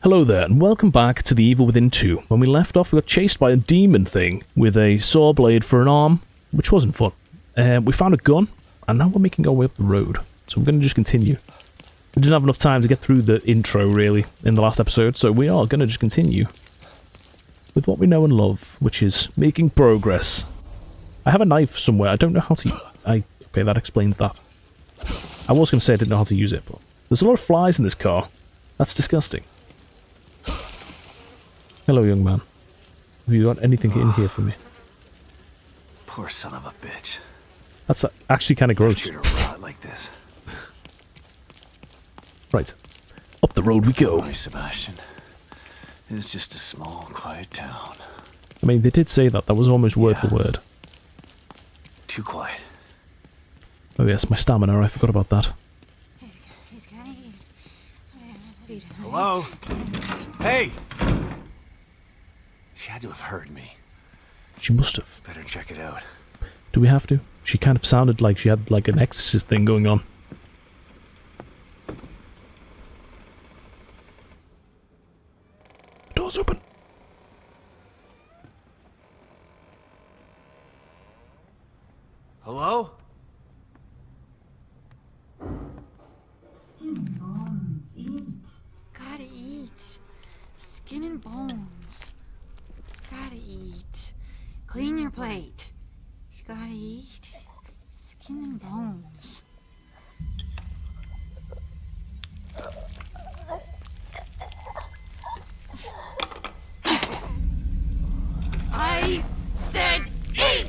Hello there, and welcome back to The Evil Within 2. When we left off, we got chased by a demon thing with a saw blade for an arm, which wasn't fun. We found a gun, and now we're making our way up the road. So we're going to just continue. We didn't have enough time to get through the intro, really, in the last episode, so we are going to just continue with what we know and love, which is making progress. I have a knife somewhere. I don't know how to... Okay, that explains that. I was going to say I didn't know how to use it, but there's a lot of flies in this car. That's disgusting. Hello, young man. Have you got anything in here for me? Poor son of a bitch. That's actually kind of gross. To rot like this. Right. Up the road we go. Sorry, Sebastian. It's just a small, quiet town. I mean, they did say that. That was almost word for word. Too quiet. Oh yes, my stamina. I forgot about that. Hello? Hey! She had to have heard me. She must have. Better check it out. Do we have to? She kind of sounded like she had like an exorcist thing going on. Doors open. Hello? Skin and bones, eat. Gotta eat. Skin and bones. Gotta eat. Clean your plate. You gotta eat. Skin and bones. I said eat!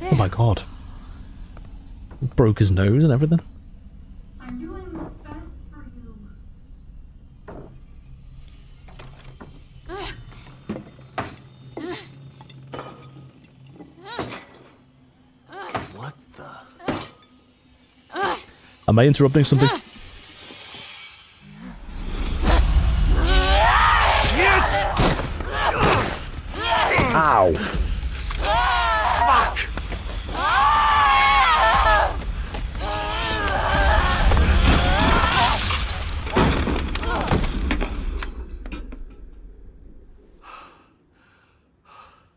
Oh my god. Broke his nose and everything. I'm doing what's best for you. What the? Am I interrupting something? Ow. Fuck!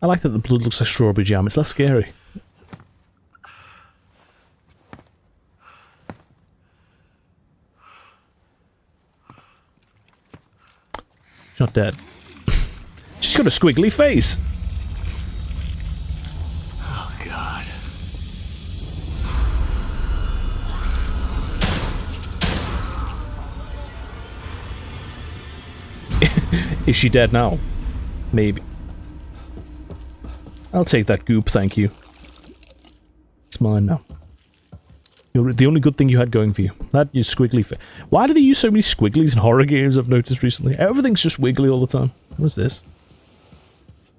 I like that the blood looks like strawberry jam. It's less scary. She's not dead. She's got a squiggly face. Oh, God. Is she dead now? Maybe. I'll take that goop, thank you. It's mine now. You're the only good thing you had going for you. That your squiggly face. Why do they use so many squigglies in horror games, I've noticed recently? Everything's just wiggly all the time. What's this?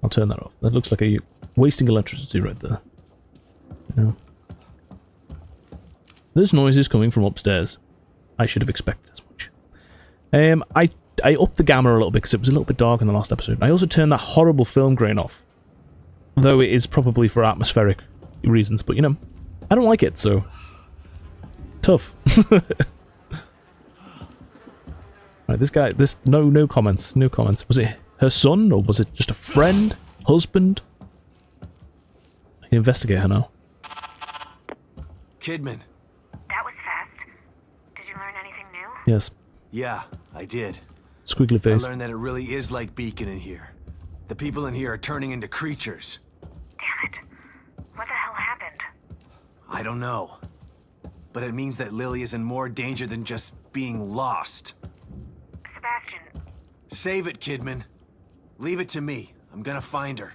I'll turn that off. That looks like a wasting electricity right there. You know? There's noises coming from upstairs. I should have expected as much. I upped the gamma a little bit because it was a little bit dark in the last episode. I also turned that horrible film grain off. Though it is probably for atmospheric reasons, but you know, I don't like it, so... Tough. Right, this guy, no comments, no comments. Was it her son, or was it just a friend? Husband? I can investigate her now. Kidman. That was fast. Did you learn anything new? Yes. Yeah, I did. Squiggly I face. learned that it really is like Beacon in here. The people in here are turning into creatures. Damn it. What the hell happened? I don't know. But it means that Lily is in more danger than just being lost. Sebastian. Save it, Kidman. Leave it to me. I'm gonna find her.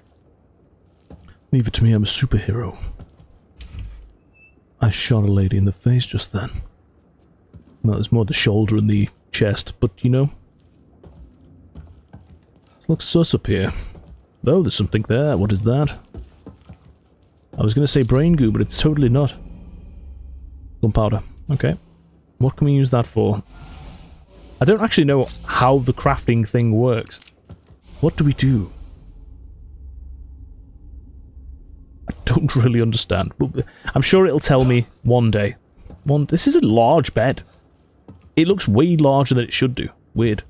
Leave it to me, I'm a superhero. I shot a lady in the face just then. Well, it's more the shoulder and the chest, but you know. This looks sus up here. Oh, there's something there. What is that? I was going to say brain goo, but it's totally not. Gunpowder. Okay. What can we use that for? I don't actually know how the crafting thing works. What do we do? I don't really understand. But I'm sure it'll tell me one day. This is a large bed. It looks way larger than it should do. Weird.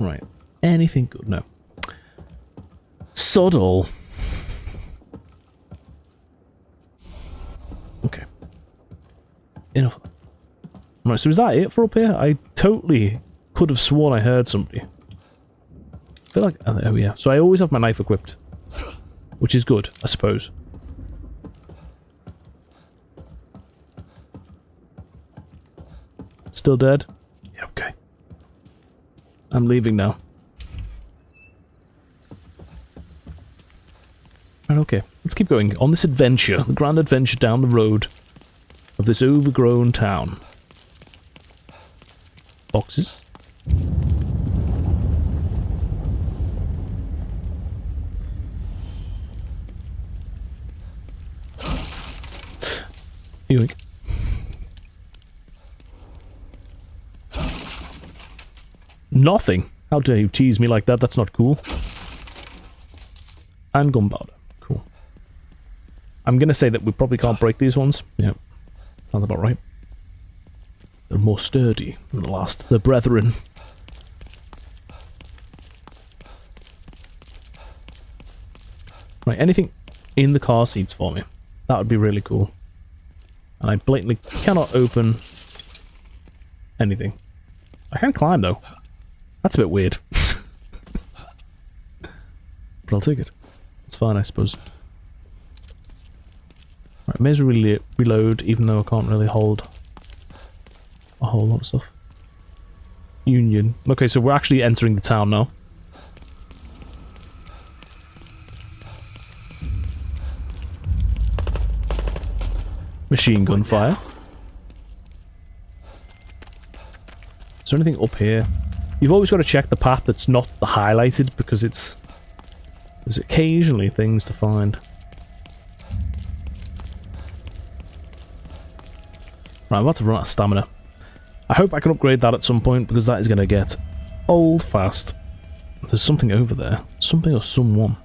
Right. Anything good? No. Sod all. Okay. Enough. Right, so is that it for up here? I totally could have sworn I heard somebody. I feel like... Oh, yeah. So I always have my knife equipped. Which is good, I suppose. Still dead? Yeah, okay. I'm leaving now. Right, okay. Let's keep going on this adventure. The grand adventure down the road of this overgrown town. Boxes. Yoink. Nothing. How dare you tease me like that? That's not cool. And gunpowder. Cool. I'm gonna say that we probably can't break these ones. Yeah. Sounds about right. They're more sturdy than the last. The brethren. Right, anything in the car seats for me. That would be really cool. And I blatantly cannot open anything. I can climb though. That's a bit weird. But I'll take it. It's fine, I suppose. Right, may as well reload, even though I can't really hold a whole lot of stuff. Union. Okay, so we're actually entering the town now. Machine gun fire. Is there anything up here? You've always got to check the path that's not the highlighted, because there's occasionally things to find. Right, I'm about to run out of stamina. I hope I can upgrade that at some point, because that is going to get old fast. There's something over there. Something or someone.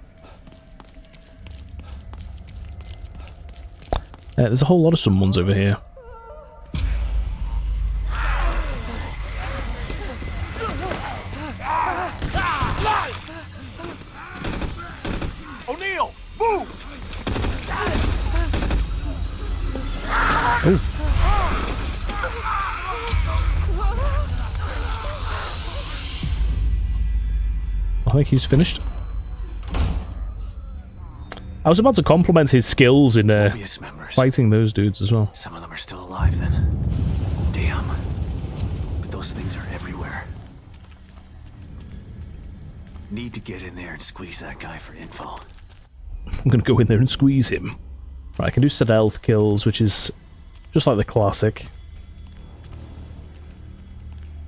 There's a whole lot of someones over here. O'Neill, move! Oh. I think he's finished. I was about to compliment his skills in fighting those dudes as well. Some of them are still alive then. Damn. But those things are everywhere. Need to get in there and squeeze that guy for info. I'm gonna go in there and squeeze him. Right, I can do stealth kills, which is just like the classic.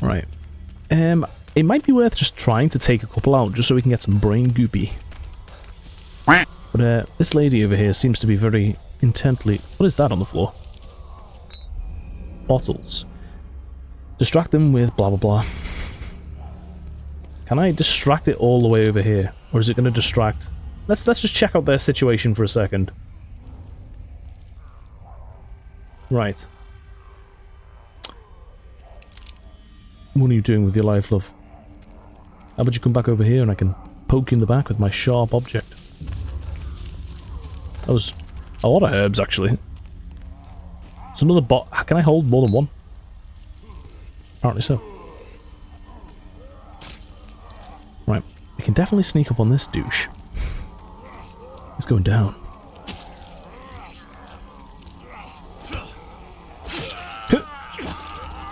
Right. It might be worth just trying to take a couple out, just so we can get some brain goopy. But this lady over here seems to be very intently... What is that on the floor? Bottles. Distract them with blah blah blah. Can I distract it all the way over here? Or is it going to distract... Let's just check out their situation for a second. Right. What are you doing with your life, love? How about you come back over here and I can poke you in the back with my sharp object? That was a lot of herbs, actually. It's another bot. Can I hold more than one? Apparently so. Right. We can definitely sneak up on this douche. It's going down.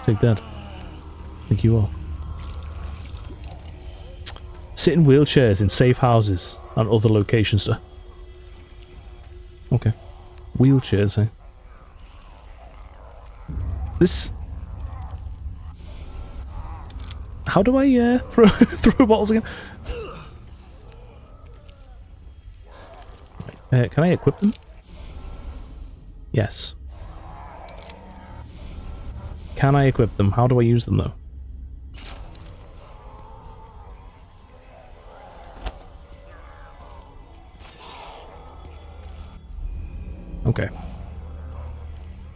Take that. I think you are. Sit in wheelchairs in safe houses and other locations, sir. Okay. Wheelchairs, eh? This... How do I, throw bottles again? Can I equip them? Yes. Can I equip them? How do I use them, though? Okay.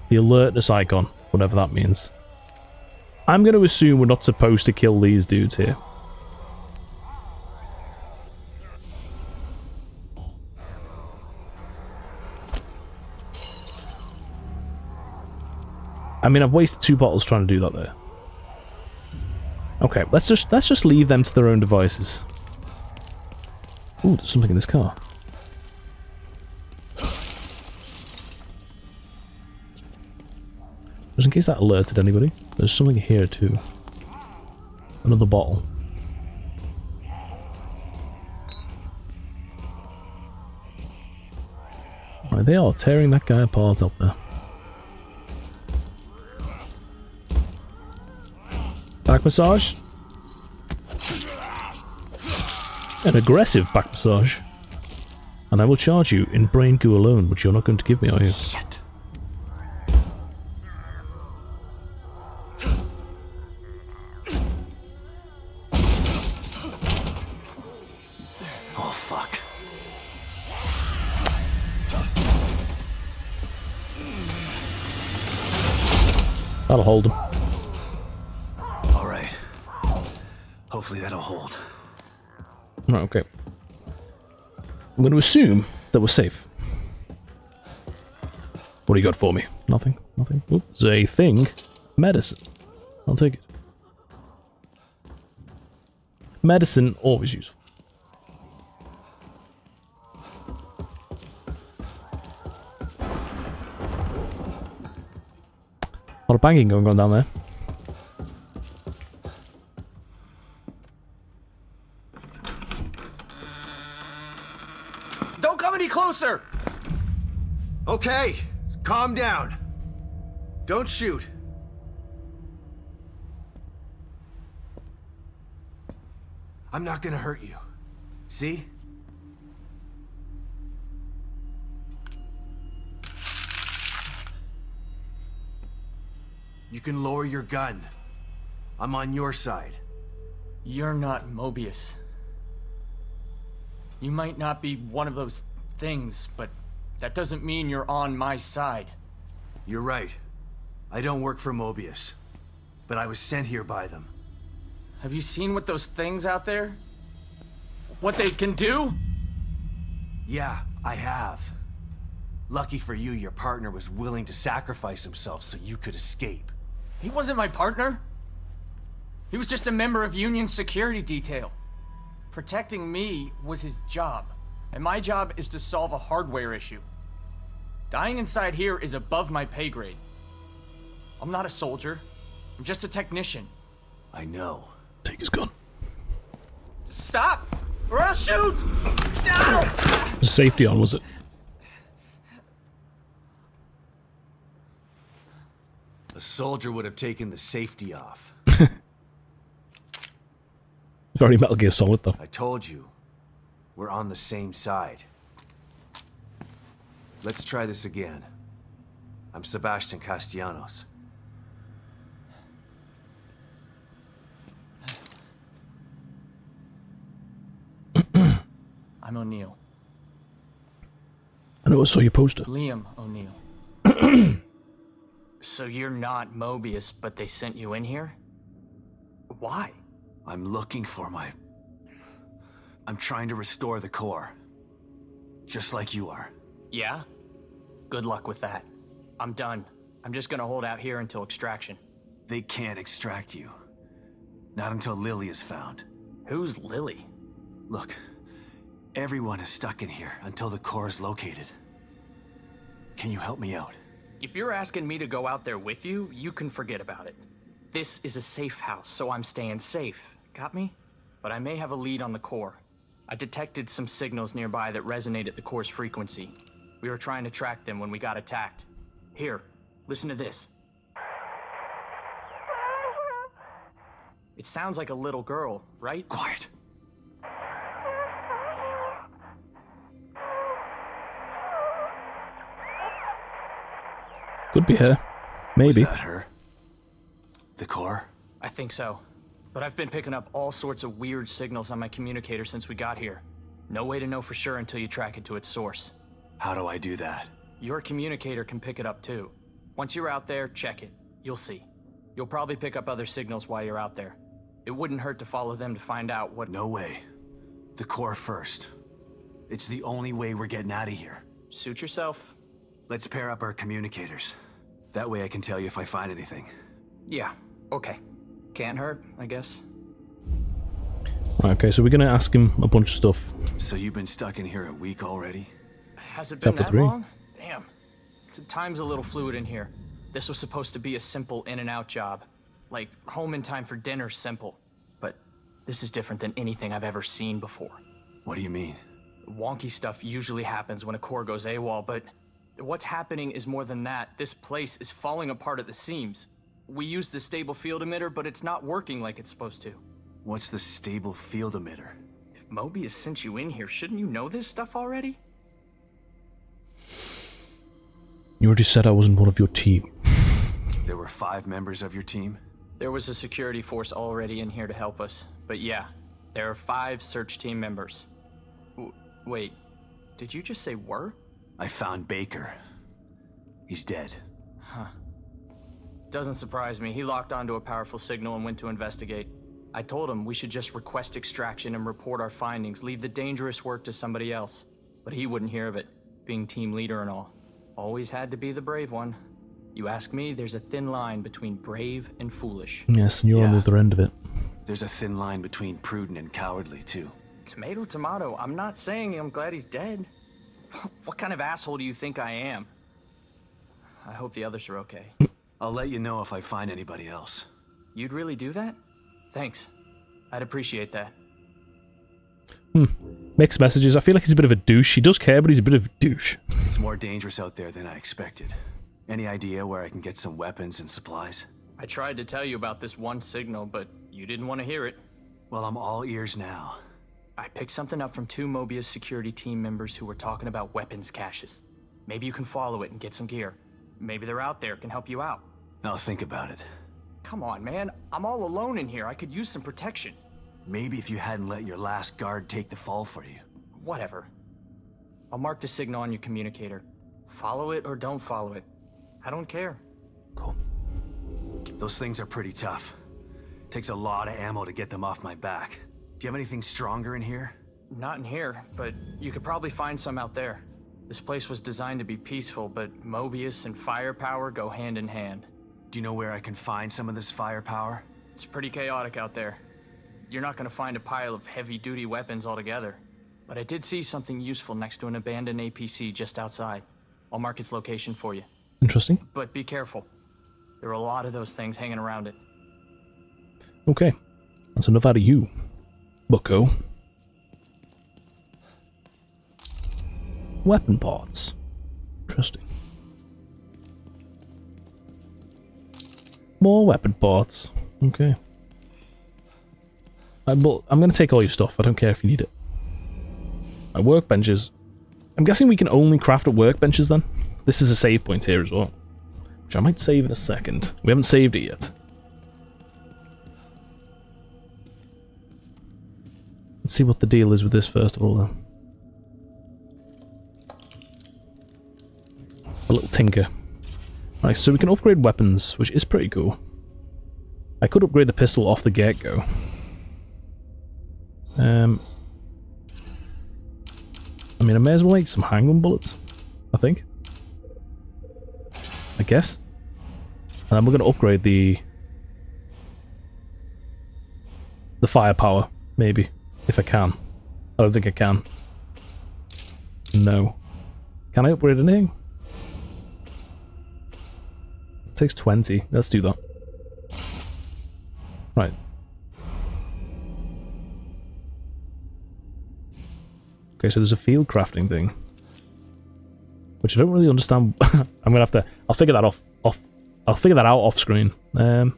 The alertness icon, whatever that means. I'm going to assume we're not supposed to kill these dudes here. I mean, I've wasted 2 bottles trying to do that there. Okay, let's just leave them to their own devices. Ooh, there's something in this car. Just in case that alerted anybody, there's something here too. Another bottle. Right, they are tearing that guy apart up there. Back massage. An aggressive back massage. And I will charge you in brain goo alone, which you're not going to give me, are you? Shit. Oh, fuck. That'll hold him. All right. Hopefully that'll hold. Right, okay. I'm going to assume that we're safe. What do you got for me? Nothing. Nothing. Oops, a thing. Medicine. I'll take it. Medicine, always useful. A lot of banging going on down there. Don't come any closer! Okay, calm down. Don't shoot. I'm not gonna hurt you. See? You can lower your gun. I'm on your side. You're not Mobius. You might not be one of those things, but that doesn't mean you're on my side. You're right. I don't work for Mobius, but I was sent here by them. Have you seen what those things out there? What they can do? Yeah, I have. Lucky for you, your partner was willing to sacrifice himself so you could escape. He wasn't my partner. He was just a member of Union security detail. Protecting me was his job, and my job is to solve a hardware issue. Dying inside here is above my pay grade. I'm not a soldier. I'm just a technician. I know. Take his gun. Stop, or I'll shoot! Ow! Safety on, was it? A soldier would have taken the safety off. Very Metal Gear Solid, though. I told you, we're on the same side. Let's try this again. I'm Sebastian Castellanos. I'm O'Neill. I know I saw your poster. Liam O'Neill. So you're not Mobius, but they sent you in here? Why? I'm looking for I'm trying to restore the core. Just like you are. Yeah? Good luck with that. I'm done. I'm just gonna hold out here until extraction. They can't extract you. Not until Lily is found. Who's Lily? Look, everyone is stuck in here until the core is located. Can you help me out? If you're asking me to go out there with you, you can forget about it. This is a safe house, so I'm staying safe. Got me? But I may have a lead on the core. I detected some signals nearby that resonate at the core's frequency. We were trying to track them when we got attacked. Here, listen to this. It sounds like a little girl, right? Quiet. Could be her. Maybe. Was that her? The core? I think so. But I've been picking up all sorts of weird signals on my communicator since we got here. No way to know for sure until you track it to its source. How do I do that? Your communicator can pick it up too. Once you're out there, check it. You'll see. You'll probably pick up other signals while you're out there. It wouldn't hurt to follow them to find out what... No way. The core first. It's the only way we're getting out of here. Suit yourself. Let's pair up our communicators. That way I can tell you if I find anything. Yeah, okay. Can't hurt, I guess. Right, okay, so we're gonna ask him a bunch of stuff. So you've been stuck in here a week already? Has it been Chapter that 3. long? Damn. Time's a little fluid in here. This was supposed to be a simple in and out job. Like, home in time for dinner's simple. But this is different than anything I've ever seen before. What do you mean? Wonky stuff usually happens when a core goes AWOL, but what's happening is more than that. This place is falling apart at the seams. We use the stable field emitter, but it's not working like it's supposed to. What's the stable field emitter? If Mobius sent you in here, shouldn't you know this stuff already? You already said I wasn't one of your team. There were 5 members of your team? There was a security force already in here to help us. But yeah, there are 5 search team members. Wait, did you just say were? I found Baker. He's dead. Huh. Doesn't surprise me. He locked onto a powerful signal and went to investigate. I told him we should just request extraction and report our findings, leave the dangerous work to somebody else. But he wouldn't hear of it, being team leader and all. Always had to be the brave one. You ask me, there's a thin line between brave and foolish. Yes, and you're on the other end of it. There's a thin line between prudent and cowardly, too. Tomato, tomato. I'm not saying I'm glad he's dead. What kind of asshole do you think I am? I hope the others are okay. I'll let you know if I find anybody else. You'd really do that? Thanks. I'd appreciate that. Mixed messages. I feel like he's a bit of a douche. He does care, but he's a bit of a douche. It's more dangerous out there than I expected. Any idea where I can get some weapons and supplies? I tried to tell you about this one signal, but you didn't want to hear it. Well, I'm all ears now. I picked something up from 2 Mobius security team members who were talking about weapons caches. Maybe you can follow it and get some gear. Maybe they're out there, can help you out. I'll think about it. Come on, man. I'm all alone in here. I could use some protection. Maybe if you hadn't let your last guard take the fall for you. Whatever. I'll mark the signal on your communicator. Follow it or don't follow it. I don't care. Cool. Those things are pretty tough. Takes a lot of ammo to get them off my back. Do you have anything stronger in here? Not in here, but you could probably find some out there. This place was designed to be peaceful, but Mobius and firepower go hand in hand. Do you know where I can find some of this firepower? It's pretty chaotic out there. You're not going to find a pile of heavy-duty weapons altogether. But I did see something useful next to an abandoned APC just outside. I'll mark its location for you. Interesting. But be careful. There are a lot of those things hanging around it. Okay. That's enough out of you, bucko. Weapon parts. Interesting. More weapon parts. Okay. I'm going to take all your stuff. I don't care if you need it. My workbenches. I'm guessing we can only craft at workbenches then? This is a save point here as well. Which I might save in a second. We haven't saved it yet. Let's see what the deal is with this first of all then. A little tinker. Right, so we can upgrade weapons, which is pretty cool. I could upgrade the pistol off the get-go. I mean, I may as well make some handgun bullets, I think. I guess. And then we're going to upgrade the firepower, maybe, if I can. I don't think I can. No. Can I upgrade anything? It takes 20. Let's do that. Right. Okay, so there's a field crafting thing, which I don't really understand. I'm gonna have to. I'll figure that I'll figure that out off screen. Right.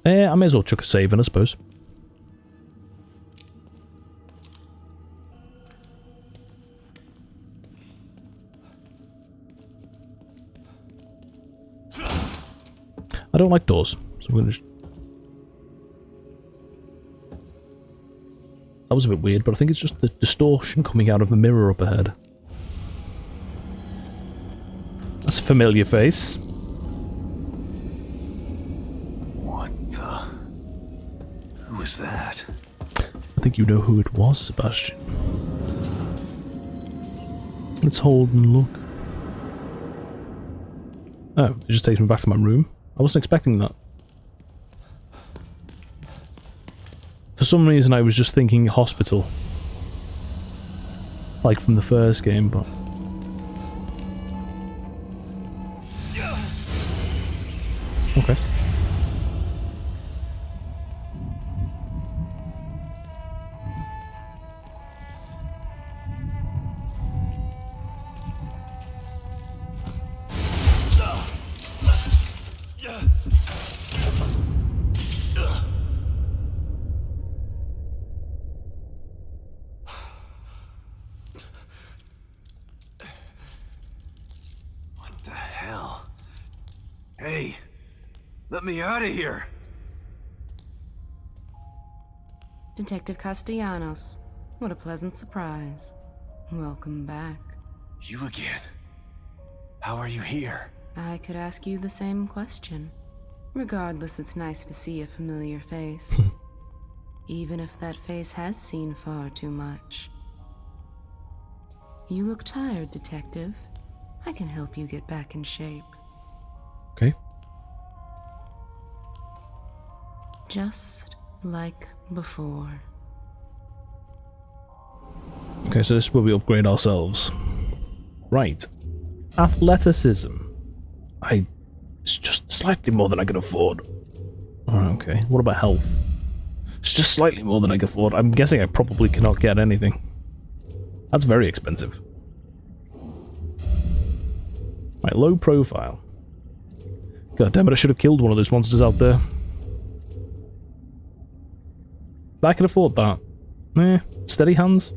I may as well chuck a save in, I suppose. I don't like doors, so I'm gonna just... That was a bit weird, but I think it's just the distortion coming out of the mirror up ahead. That's a familiar face. What the? Who was that? I think you know who it was, Sebastian. Let's hold and look. Oh, it just takes me back to my room. I wasn't expecting that. For some reason I was just thinking hospital. Like from the first game, but... Okay. What the hell? Hey, let me out of here. Detective Castellanos, what a pleasant surprise. Welcome back. You again? How are you here? I could ask you the same question. Regardless, it's nice to see a familiar face. Even if that face has seen far too much. You look tired, Detective. I can help you get back in shape. Okay. Just like before. Okay, so this is where we upgrade ourselves. Right. Athleticism. It's just slightly more than I can afford. Alright, okay. What about health? It's just slightly more than I can afford. I'm guessing I probably cannot get anything. That's very expensive. Right, low profile. God damn it, I should have killed one of those monsters out there. I can afford that. Steady hands?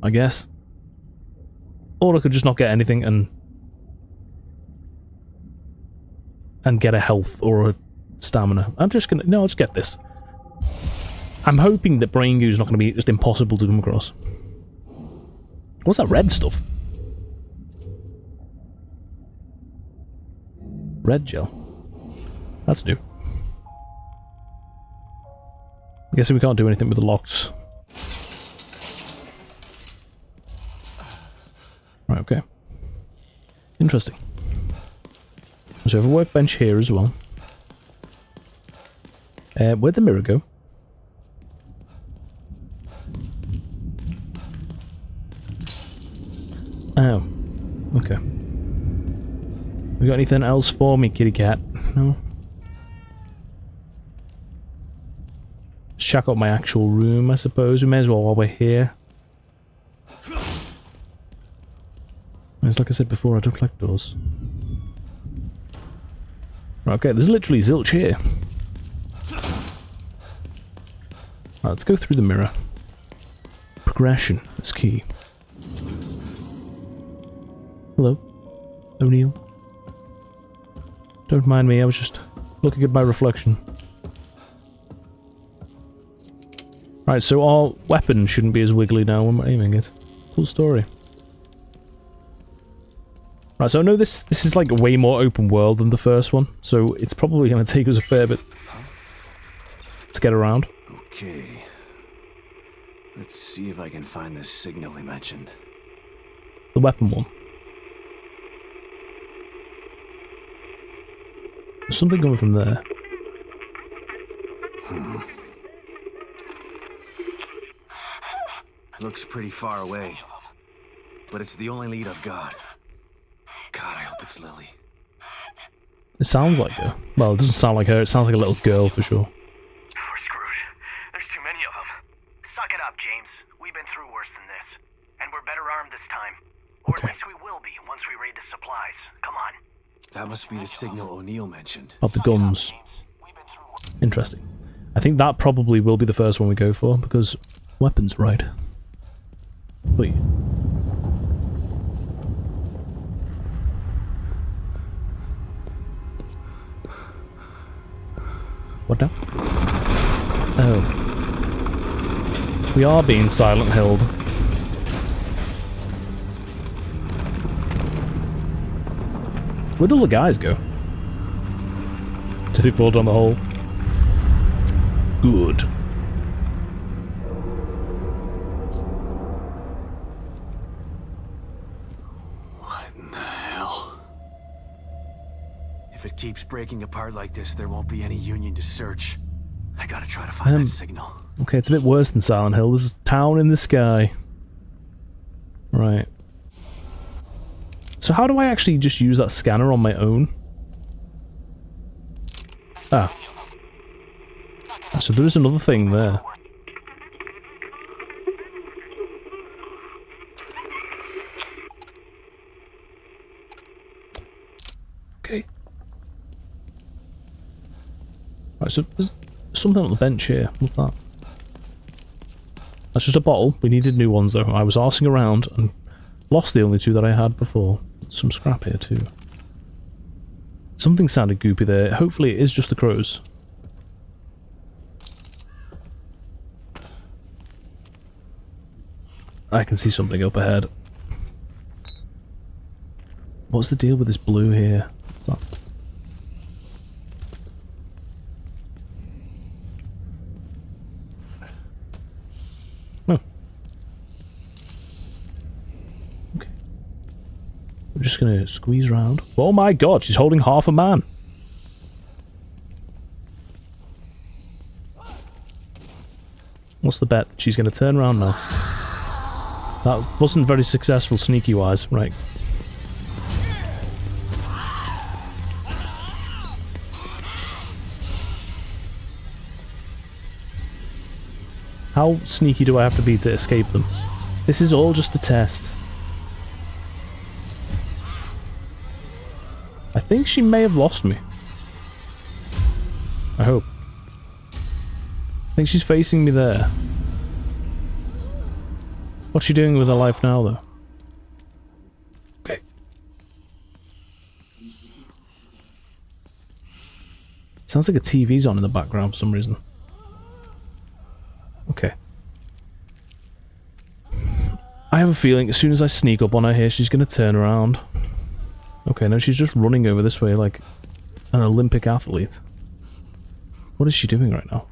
I guess. Or I could just not get anything and get a health or a stamina. I'm just gonna... No, I'll just get this. I'm hoping that brain goo is not going to be just impossible to come across. What's that red stuff? Red gel. That's new. I guess we can't do anything with the locks. Right, okay. Interesting. So we have a workbench here as well. Where'd the mirror go? Oh. Okay. We got anything else for me, kitty cat? No? Check out my actual room, I suppose. We may as well while we're here. It's like I said before, I don't collect doors. Right, okay, there's literally zilch here. Right, let's go through the mirror. Progression is key. Hello, O'Neill. Don't mind me, I was just looking at my reflection. Right, so our weapon shouldn't be as wiggly now when we're aiming it. Cool story. Right, so I know this is like way more open world than the first one, so it's probably going to take us a fair bit to get around. Okay. Let's see if I can find this signal he mentioned. The weapon one. There's something coming from there. Looks pretty far away, but it's the only lead I've got. God, I hope it's Lily. It sounds like her. Well, it doesn't sound like her, it sounds like a little girl for sure. We're screwed. There's too many of them. Suck it up, James. We've been through worse than this. And we're better armed this time. Or Okay. at least we will be once we raid the supplies. Come on. That must be the signal O'Neill mentioned. Of the guns. Interesting. I think that probably will be the first one we go for, because weapons, right? Wait. What now? Oh. We are being Silent Hilled. Where'd all the guys go? Did they fall down the hole? Good. What in the hell? If it keeps breaking apart like this, there won't be any Union to search. I gotta try to find that signal. Okay, it's a bit worse than Silent Hill. This is Town in the Sky. Right. So how do I actually just use that scanner on my own? Ah. So there is another thing there. Okay. Right, so there's something on the bench here. What's that? That's just a bottle. We needed new ones though. I was arsing around and lost the only two that I had before. Some scrap here too. Something sounded goopy there. Hopefully it is just the crows. I can see something up ahead. What's the deal with this blue here? What's that? Oh. Okay. We're just gonna squeeze around. Oh my god, she's holding half a man. What's the bet? She's gonna turn around now. That wasn't very successful sneaky-wise, right. How sneaky do I have to be to escape them? This is all just a test. I think she may have lost me. I hope. I think she's facing me there. What's she doing with her life now, though? Okay. Sounds like a TV's on in the background for some reason. Okay. I have a feeling as soon as I sneak up on her here, she's going to turn around. Okay, no, she's just running over this way like an Olympic athlete. What is she doing right now?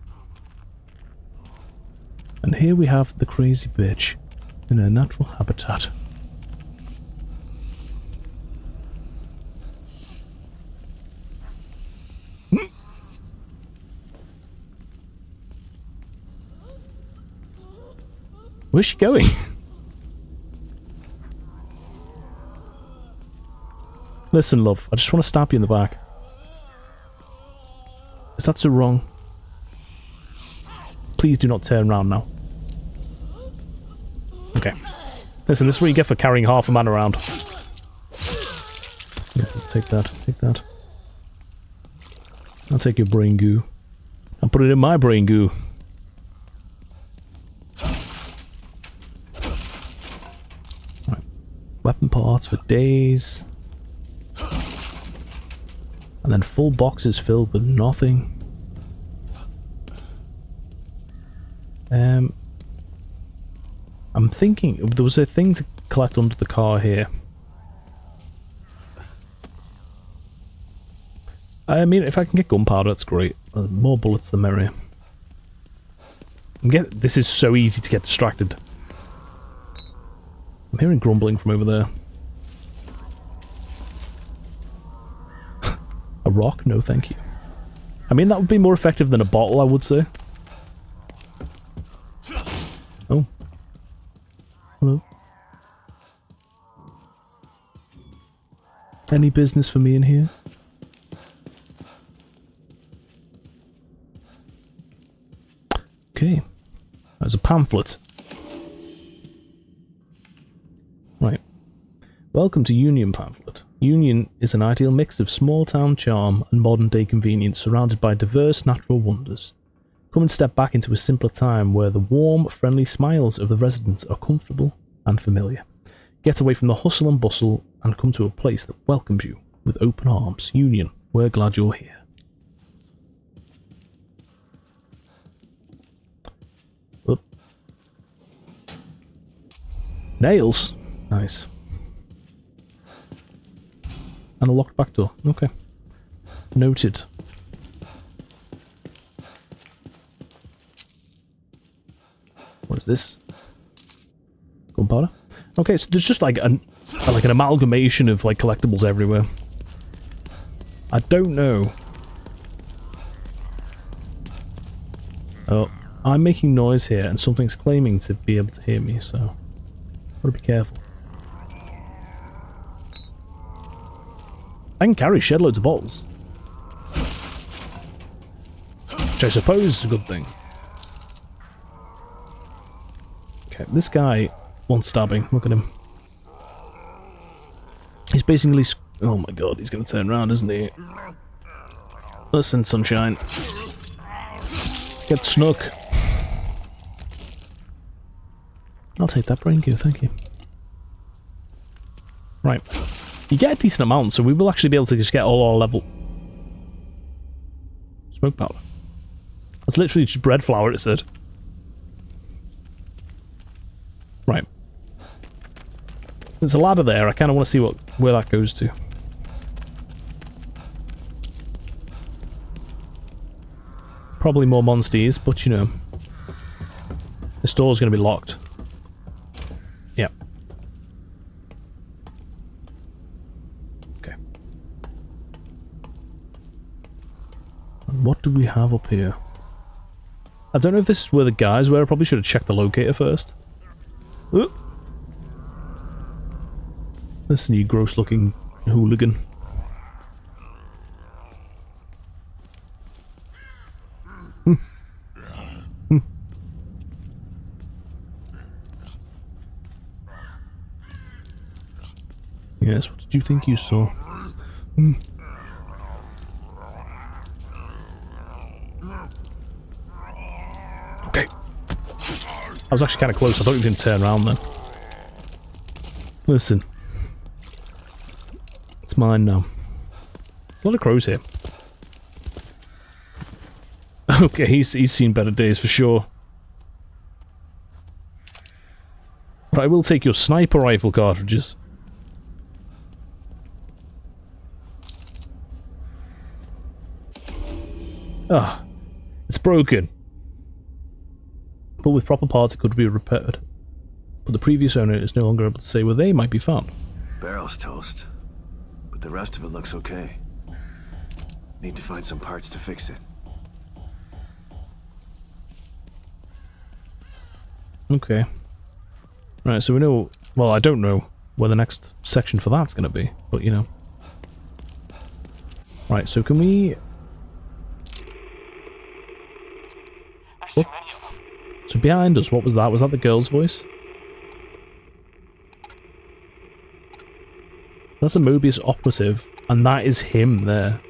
And here we have the crazy bitch in her natural habitat. Where's she going? Listen, love, I just want to stab you in the back. Is that so wrong? Please do not turn around now. Okay. Listen, this is what you get for carrying half a man around. Yes, take that, take that. I'll take your brain goo. I'll put it in my brain goo. Right. Weapon parts for days. And then full boxes filled with nothing. I'm thinking there was a thing to collect under the car here. I mean, if I can get gunpowder, that's great. The more bullets, the merrier. This is so easy to get distracted. I'm hearing grumbling from over there. A rock? No, thank you. I mean, that would be more effective than a bottle, I would say. Oh. Hello. Any business for me in here? Okay. There's a pamphlet. Right. Welcome to Union Pamphlet. Union is an ideal mix of small-town charm and modern-day convenience surrounded by diverse natural wonders. Come and step back into a simpler time where the warm, friendly smiles of the residents are comfortable and familiar. Get away from the hustle and bustle and come to a place that welcomes you with open arms. Union, we're glad you're here. Oop. Nails? Nice. And a locked back door. Okay. Noted. What is this? Gunpowder? Okay, so there's just like an amalgamation of like collectibles everywhere. I don't know. Oh, I'm making noise here and something's claiming to be able to hear me, so gotta be careful. I can carry shed loads of bottles. Which I suppose is a good thing. Okay, this guy wants stabbing. Look at him. He's basically... Oh my god, he's gonna turn around, isn't he? Listen, sunshine. Get snook. I'll take that brain goo, thank you. Right. You get a decent amount, so we will actually be able to just get all our level... Smoke powder. That's literally just bread flour, it said. Right. There's a ladder there, I kind of want to see where that goes to. Probably more monsters, but you know. This door's going to be locked. Yep. Okay. And what do we have up here? I don't know if this is where the guys were. I probably should have checked the locator first. Ooh. This new gross-looking hooligan. Yes, what did you think you saw? Okay. I was actually kind of close. I thought you were going to turn around then. Listen. It's mine now. A lot of crows here. Okay, he's seen better days for sure. But I will take your sniper rifle cartridges. Ah, it's broken. But with proper parts it could be repaired. But the previous owner is no longer able to say where they might be found. Barrel's toast, but the rest of it looks okay. Need to find some parts to fix it. Okay. Right, so we know... Well, I don't know where the next section for that's going to be, but you know. Right, so can we... Oh. So behind us, what was that? Was that the girl's voice? That's a Mobius operative, and that is him there.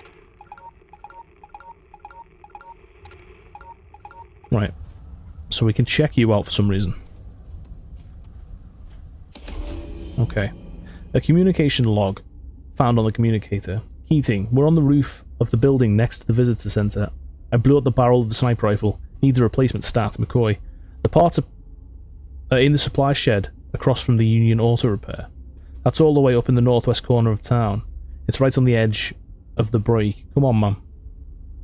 Right. So we can check you out for some reason. Okay. A communication log found on the communicator. Heating. We're on the roof of the building next to the visitor center. I blew up the barrel of the sniper rifle. Needs a replacement stat, McCoy. The parts are in the supply shed across from the Union Auto Repair. That's all the way up in the northwest corner of town. It's right on the edge of the break. Come on, man.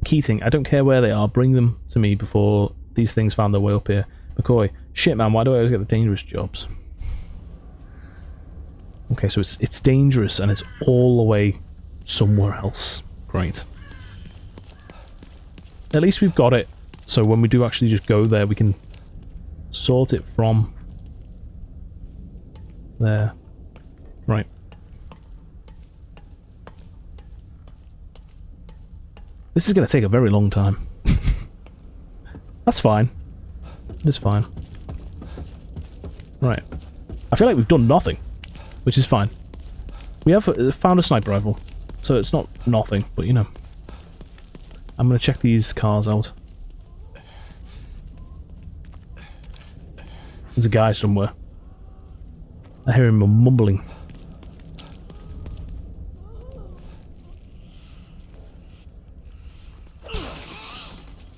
Keating, I don't care where they are. Bring them to me before these things found their way up here. McCoy, shit, man, why do I always get the dangerous jobs? Okay, so it's dangerous and it's all the way somewhere else. Great. At least we've got it. So when we do actually just go there, we can sort it from there. Right. This is going to take a very long time. That's fine. It's fine. Right. I feel like we've done nothing, which is fine. We have found a sniper rifle, so it's not nothing, but you know. I'm going to check these cars out. There's a guy somewhere. I hear him mumbling.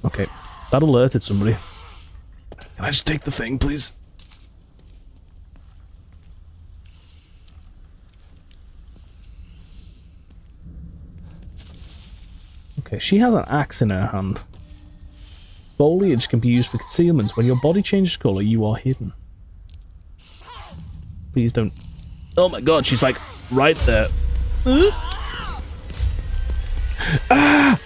Okay, that alerted somebody. Can I just take the thing, please? Okay, she has an axe in her hand. Foliage can be used for concealment. When your body changes colour, you are hidden. Please don't... Oh my god, she's like right there. Ah!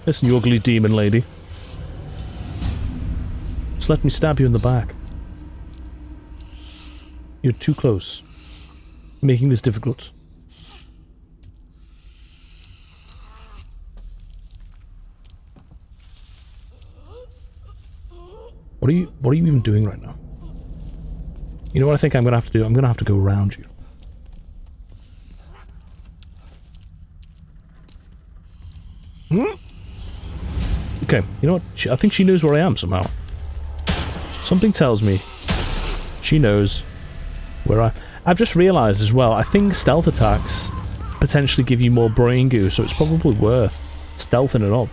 Listen, you ugly demon lady. Just let me stab you in the back. You're too close. Making this difficult. What are you even doing right now? You know what I think I'm gonna have to do? I'm gonna have to go around you. Okay, you know what? I think she knows where I am somehow. Something tells me she knows where I've just realised as well, I think stealth attacks potentially give you more brain goo, so it's probably worth stealthing it up.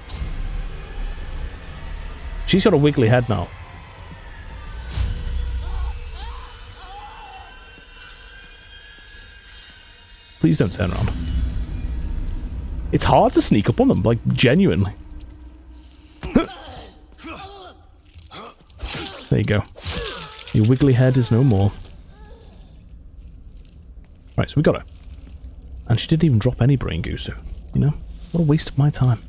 She's got a wiggly head now. Please don't turn around. It's hard to sneak up on them, like, genuinely. There you go. Your wiggly head is no more. Right, so we got her. And she didn't even drop any brain goo, so, you know, what a waste of my time.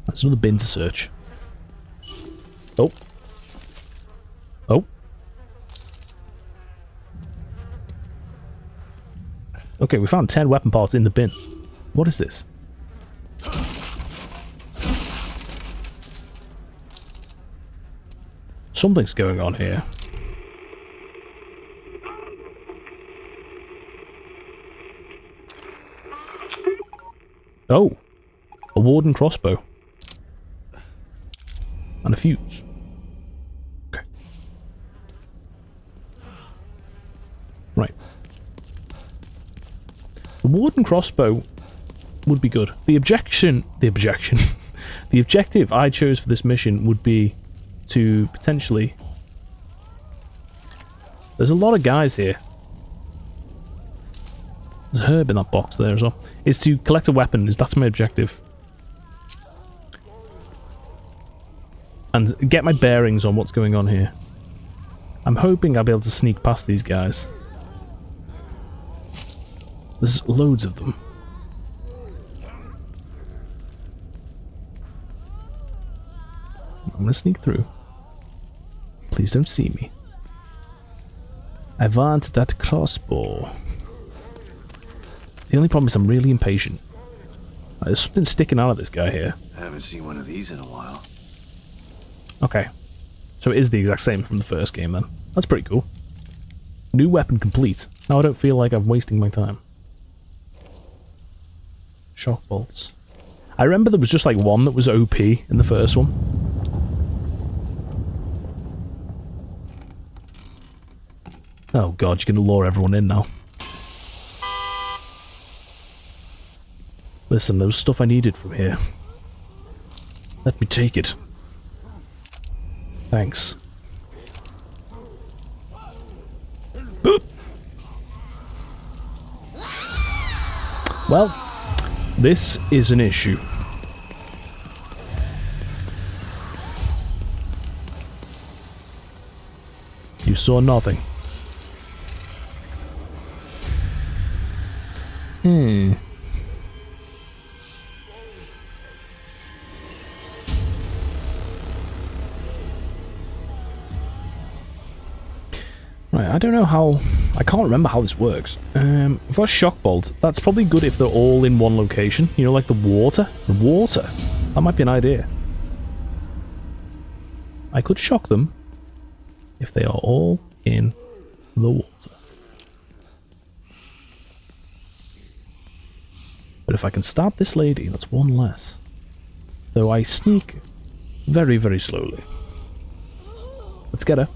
That's another bin to search. Oh. Oh. Okay, we found 10 weapon parts in the bin. What is this? Something's going on here. Oh. A warden crossbow. And a fuse. Okay. Right. The warden crossbow would be good. The objective I chose for this mission would be to potentially... There's a lot of guys here. There's a herb in that box there as well. Is to collect a weapon. That's my objective. And get my bearings on what's going on here. I'm hoping I'll be able to sneak past these guys. There's loads of them. I'm gonna sneak through. Please don't see me. I want that crossbow. The only problem is I'm really impatient. There's something sticking out of this guy here. I haven't seen one of these in a while. Okay. So it is the exact same from the first game then. That's pretty cool. New weapon complete. Now I don't feel like I'm wasting my time. Shock bolts. I remember there was just like one that was OP in the first one. Oh god, you're gonna lure everyone in now. Listen, there was stuff I needed from here. Let me take it. Thanks. Boop. Well, this is an issue. You saw nothing. Right, I don't know how... I can't remember how this works. For a shock bolt, that's probably good if they're all in one location. You know, like the water? The water! That might be an idea. I could shock them if they are all in the water. But if I can stab this lady, that's one less. Though I sneak very, very slowly. Let's get her.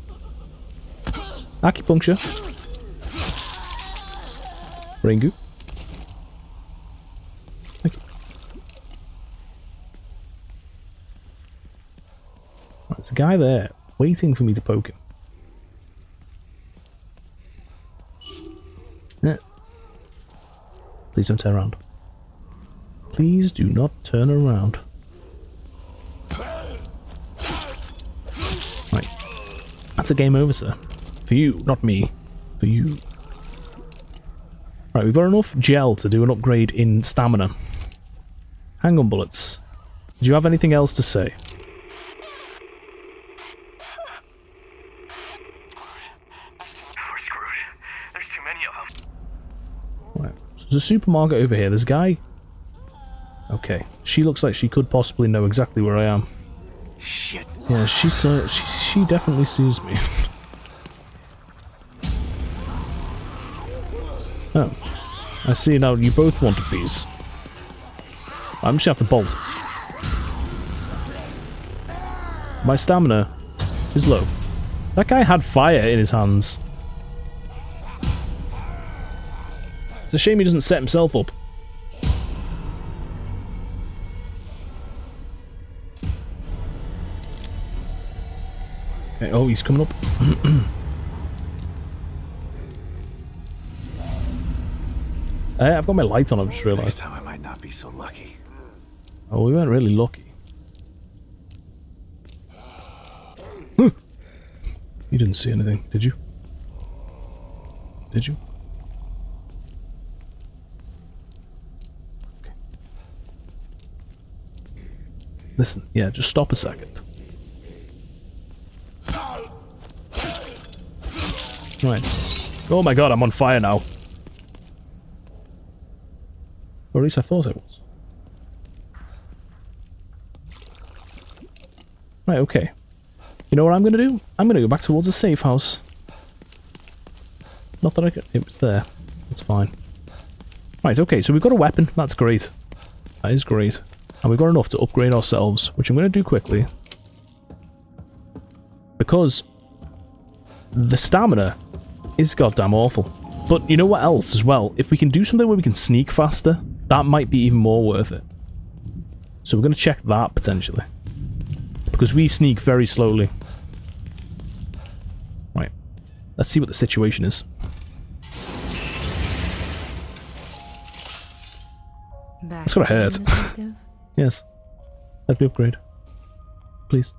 Acupuncture. Ringu. Thank you. a guy there, waiting for me to poke him. Please don't turn around. Please do not turn around. Right. That's a game over, sir. For you, not me. For you. Right, we've got enough gel to do an upgrade in stamina. Handgun bullets. Do you have anything else to say? We're screwed. There's too many of them. Right. So there's a supermarket over here. There's a guy. Okay. She looks like she could possibly know exactly where I am. Shit. Yeah, she definitely sees me. Oh. I see now you both want a piece. I'm just gonna have to bolt. My stamina is low. That guy had fire in his hands. It's a shame he doesn't set himself up. Okay, oh, he's coming up. I've got my light on, I've just realised. Next time I might not be so lucky. Oh, we weren't really lucky. You didn't see anything, did you? Did you? Okay. Listen, yeah, just stop a second. Right. Oh my god, I'm on fire now. Or at least I thought I was. Right, okay. You know what I'm going to do? I'm going to go back towards the safe house. Not that I could... It was there. That's fine. Right, okay, so we've got a weapon. That's great. That is great. And we've got enough to upgrade ourselves, which I'm going to do quickly. Because the stamina is goddamn awful. But you know what else as well? If we can do something where we can sneak faster, that might be even more worth it. So we're going to check that potentially. Because we sneak very slowly. Right. Let's see what the situation is. It's gonna hurt. Yes. Let me upgrade. Please.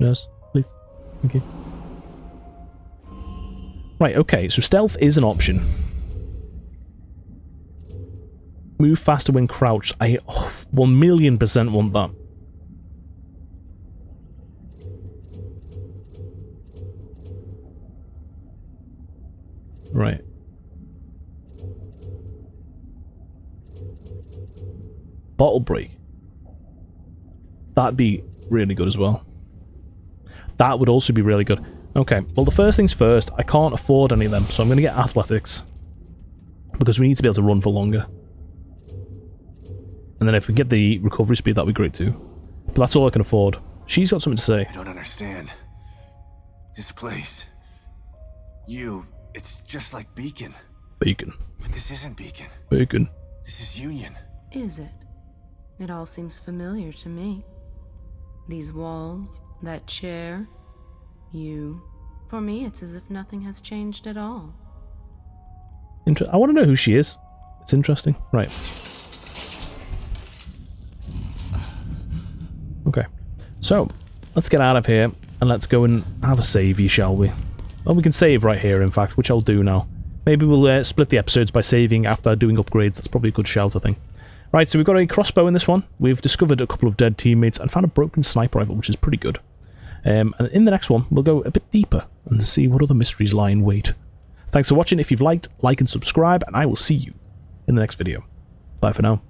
Nurse, please. Thank you. Right, okay, so stealth is an option. Move faster when crouched. I 1,000,000% want that. Right. Bottle break. That'd be really good as well. That would also be really good. Okay, well the first things first, I can't afford any of them, so I'm going to get athletics. Because we need to be able to run for longer. And then if we get the recovery speed, that'd be great too. But that's all I can afford. She's got something to say. I don't understand. This place. It's just like Beacon. Bacon. But this isn't Beacon. Bacon. This is Union. Is it? It all seems familiar to me. These walls, that chair, you. For me, it's as if nothing has changed at all. I want to know who she is. It's interesting. Right. Okay. So, let's get out of here and let's go and have a savey, shall we? Well, we can save right here, in fact, which I'll do now. Maybe we'll split the episodes by saving after doing upgrades. That's probably a good shout, I think. Right, so we've got a crossbow in this one. We've discovered a couple of dead teammates and found a broken sniper rifle, which is pretty good. And in the next one, we'll go a bit deeper and see what other mysteries lie in wait. Thanks for watching. If you've liked, like and subscribe, and I will see you in the next video. Bye for now.